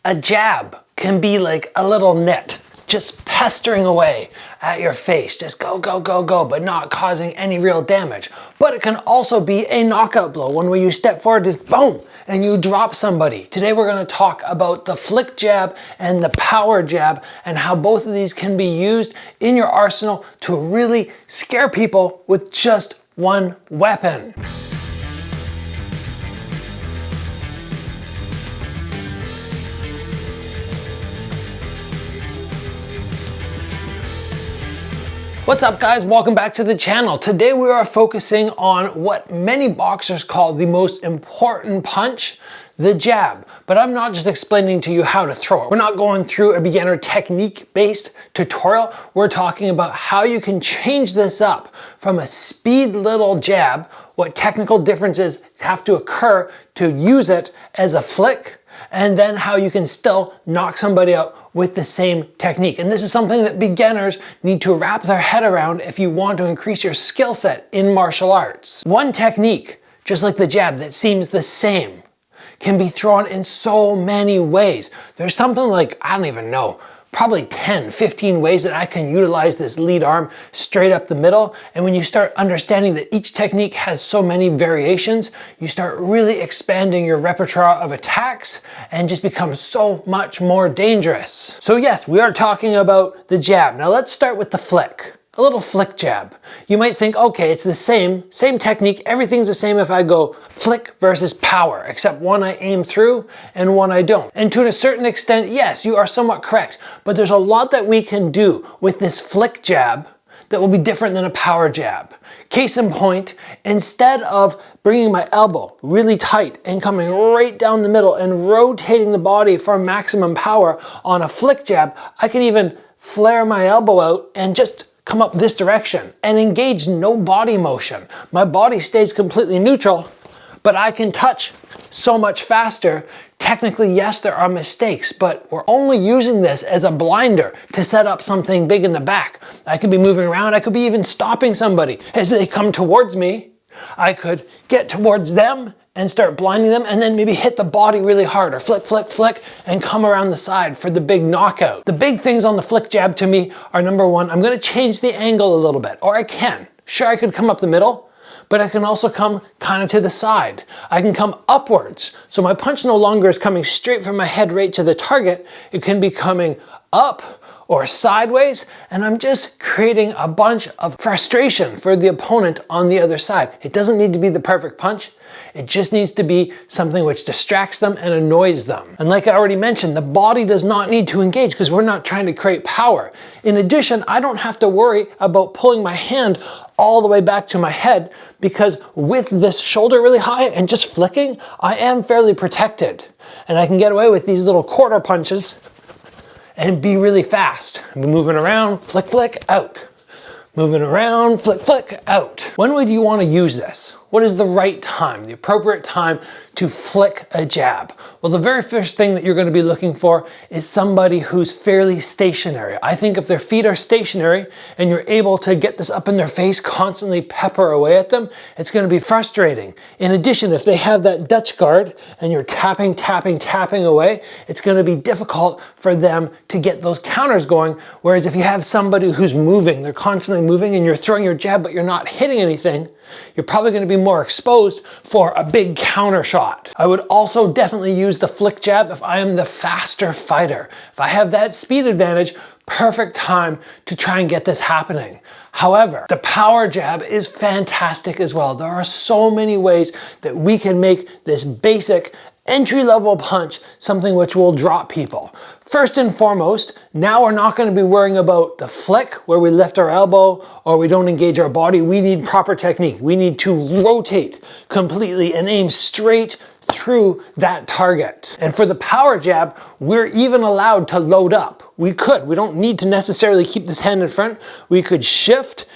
A jab can be like a little net, just pestering away at your face. Just go, go, go, go, but not causing any real damage. But it can also be a knockout blow, one where you step forward, just boom, and you drop somebody. Today we're gonna talk about the flick jab and the power jab and how both of these can be used in your arsenal to really scare people with just one weapon. What's up guys, welcome back to the channel. Today we are focusing on what many boxers call the most important punch, the jab. But I'm not just explaining to you how to throw it. We're not going through a beginner technique-based tutorial. We're talking about how you can change this up from a speed little jab, what technical differences have to occur to use it as a flick, and then how you can still knock somebody out with the same technique. And this is something that beginners need to wrap their head around if you want to increase your skill set in martial arts. One technique, just like the jab, that seems the same, can be thrown in so many ways. There's something like, I don't even know, probably 10, 15 ways that I can utilize this lead arm straight up the middle. And when you start understanding that each technique has so many variations, you start really expanding your repertoire of attacks and just become so much more dangerous. So yes, we are talking about the jab. Now let's start with the flick. A little flick jab. You might think, okay, it's the same technique. Everything's the same if I go flick versus power, except one I aim through and one I don't. And to a certain extent, yes, you are somewhat correct, but there's a lot that we can do with this flick jab that will be different than a power jab. Case in point, instead of bringing my elbow really tight and coming right down the middle and rotating the body for maximum power on a flick jab, I can even flare my elbow out and just come up this direction and engage no body motion. My body stays completely neutral, but I can touch so much faster. Technically, yes, there are mistakes, but we're only using this as a blinder to set up something big in the back. I could be moving around. I could be even stopping somebody as they come towards me. I could get towards them and start blinding them and then maybe hit the body really hard or flick, flick, flick and come around the side for the big knockout. The big things on the flick jab to me are, number one, I'm gonna change the angle a little bit, or I can. Sure, I could come up the middle, but I can also come kind of to the side. I can come upwards. So my punch no longer is coming straight from my head right to the target. It can be coming up or sideways, and I'm just creating a bunch of frustration for the opponent on the other side. It doesn't need to be the perfect punch. It just needs to be something which distracts them and annoys them. And like I already mentioned, the body does not need to engage because we're not trying to create power. In addition, I don't have to worry about pulling my hand all the way back to my head because with this shoulder really high and just flicking, I am fairly protected. And I can get away with these little quarter punches and be really fast. I'm moving around, flick, flick, out. Moving around, flick, flick, out. When would you want to use this? What is the right time, the appropriate time to flick a jab? Well, the very first thing that you're going to be looking for is somebody who's fairly stationary. I think if their feet are stationary and you're able to get this up in their face, constantly pepper away at them, it's going to be frustrating. In addition, if they have that Dutch guard and you're tapping, tapping, tapping away, it's going to be difficult for them to get those counters going. Whereas if you have somebody who's moving, they're constantly moving and you're throwing your jab but you're not hitting anything, you're probably going to be more exposed for a big counter shot. I would also definitely use the flick jab if I am the faster fighter. If I have that speed advantage, perfect time to try and get this happening. However, the power jab is fantastic as well. There are so many ways that we can make this basic entry-level punch something which will drop people. First and foremost, now we're not going to be worrying about the flick where we lift our elbow or we don't engage our body. We need proper technique. We need to rotate completely and aim straight through that target. And for the power jab, we're even allowed to load up. We don't need to necessarily keep this hand in front. We could shift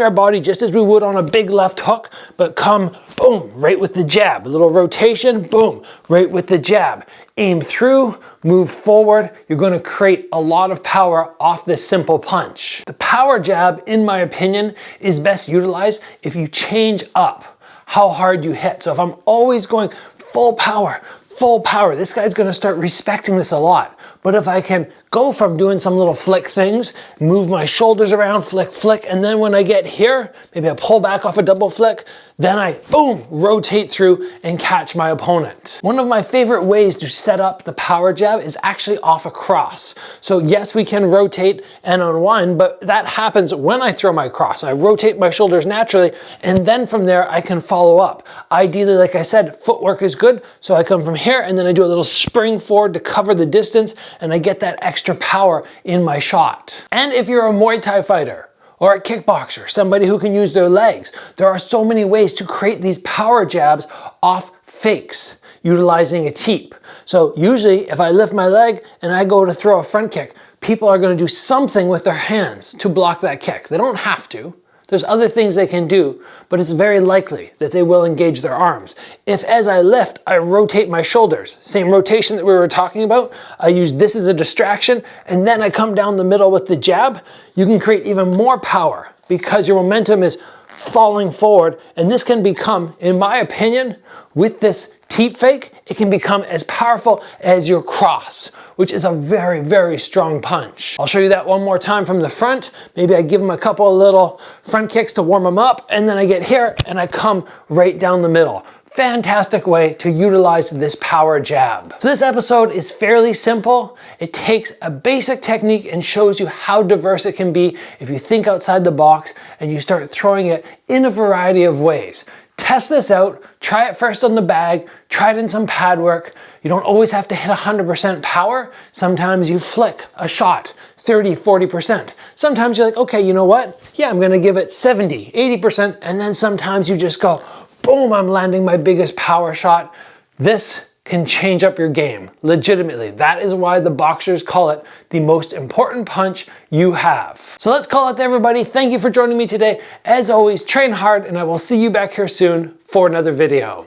our body just as we would on a big left hook, but come, boom, right with the jab. A little rotation, boom, right with the jab. Aim through, move forward. You're going to create a lot of power off this simple punch. The power jab, in my opinion, is best utilized if you change up how hard you hit. So if I'm always going full power, full power, this guy's gonna start respecting this a lot. But if I can go from doing some little flick things, move my shoulders around, flick, flick, and then when I get here, maybe I pull back off a double flick, then I, boom, rotate through and catch my opponent. One of my favorite ways to set up the power jab is actually off a cross. So yes, we can rotate and unwind, but that happens when I throw my cross. I rotate my shoulders naturally, and then from there I can follow up. Ideally, like I said, footwork is good, so I come from here and then I do a little spring forward to cover the distance, and I get that extra power in my shot. And if you're a Muay Thai fighter, or a kickboxer, somebody who can use their legs, there are so many ways to create these power jabs off fakes, utilizing a teep. So usually if I lift my leg and I go to throw a front kick, people are gonna do something with their hands to block that kick. They don't have to. There's other things they can do, but it's very likely that they will engage their arms. If as I lift, I rotate my shoulders, same rotation that we were talking about, I use this as a distraction, and then I come down the middle with the jab, you can create even more power because your momentum is falling forward, and this can become, in my opinion, with this teep fake, it can become as powerful as your cross, which is a very, very strong punch. I'll show you that one more time from the front. Maybe I give them a couple of little front kicks to warm them up, and then I get here and I come right down the middle. Fantastic way to utilize this power jab. So this episode is fairly simple. It takes a basic technique and shows you how diverse it can be if you think outside the box and you start throwing it in a variety of ways. Test this out, try it first on the bag, try it in some pad work. You don't always have to hit 100% power. Sometimes you flick a shot 30, 40%. Sometimes you're like, okay, you know what? Yeah, I'm gonna give it 70, 80%, and then sometimes you just go, boom, I'm landing my biggest power shot. This can change up your game, legitimately. That is why the boxers call it the most important punch you have. So let's call it to everybody. Thank you for joining me today. As always, train hard, and I will see you back here soon for another video.